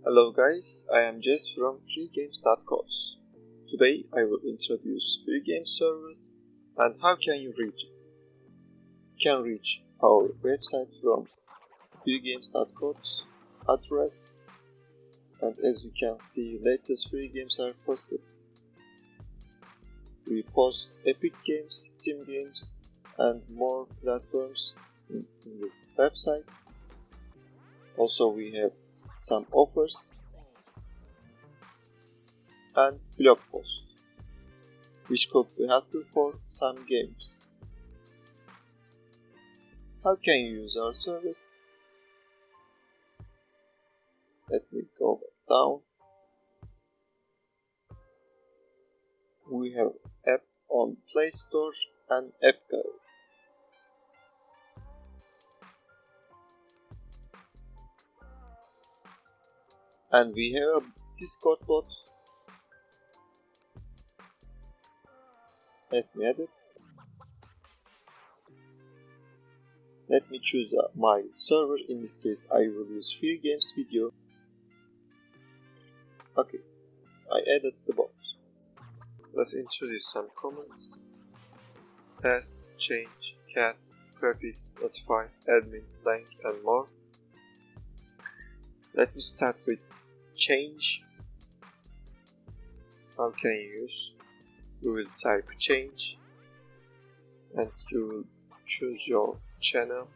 Hello guys, I am Jess from freegames.coz. Today I will introduce free game servers and how can you reach it. You can reach our website from freegames.coz address, and as you can see, latest free games are posted. We post Epic Games, Steam Games and more platforms in this website. Also we have some offers and blog posts, which could be helpful for some games. How can you use our service? Let me go back down. We have app on Play Store and App Gallery. And we have a Discord bot. Let me add it. Let me choose my server. In this case, I will use Free Games Video. Okay, I added the bot. Let's introduce some comments. Test, change, cat, prefix, notify, admin, blank, and more. Let me start with change. How can you use? You will type change and you will choose your channel.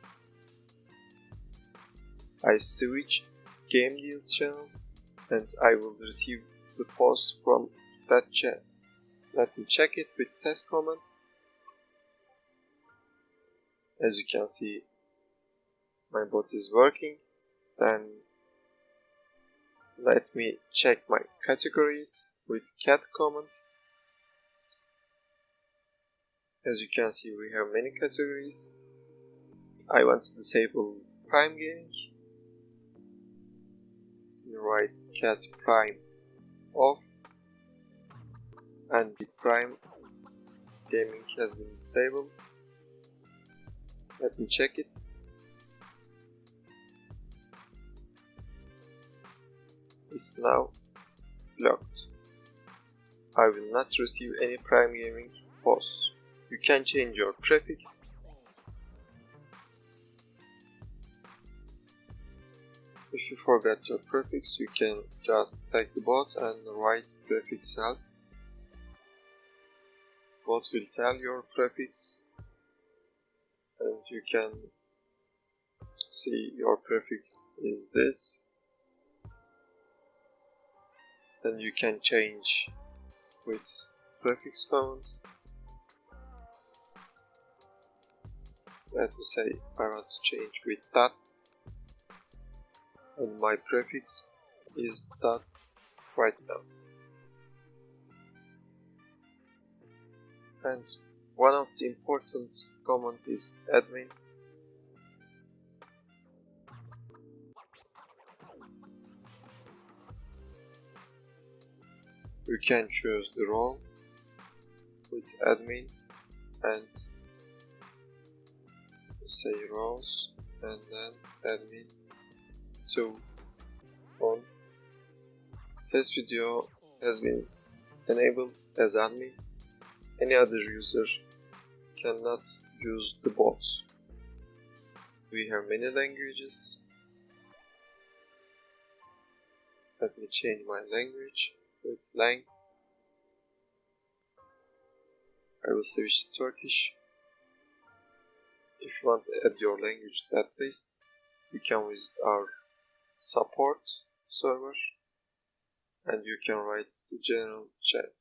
I switch Game Deal channel and I will receive the post from that channel. Let me check it with test command. As you can see, my bot is working. Then let me check my categories with cat command. As you can see, we have many categories. I want to disable Prime Gaming. Let me write cat Prime off, and the Prime Gaming has been disabled. Let me check it. It's now blocked. I will not receive any Prime Gaming posts. You can change your prefix. If you forgot your prefix, you can just take the bot and write prefix help. Bot will tell your prefix and you can see your prefix is this. Then you can change with prefix command. Let me say I want to change with dot, and my prefix is dot right now. And one of the important command is admin. You can choose the role with admin and say roles and then admin 2 on. Test video has been enabled as admin. Any other user cannot use the bots. We have many languages. Let me change my language with lang. I will switch to Turkish. If you want to add your language to that list, you can visit our support server and you can write the general chat.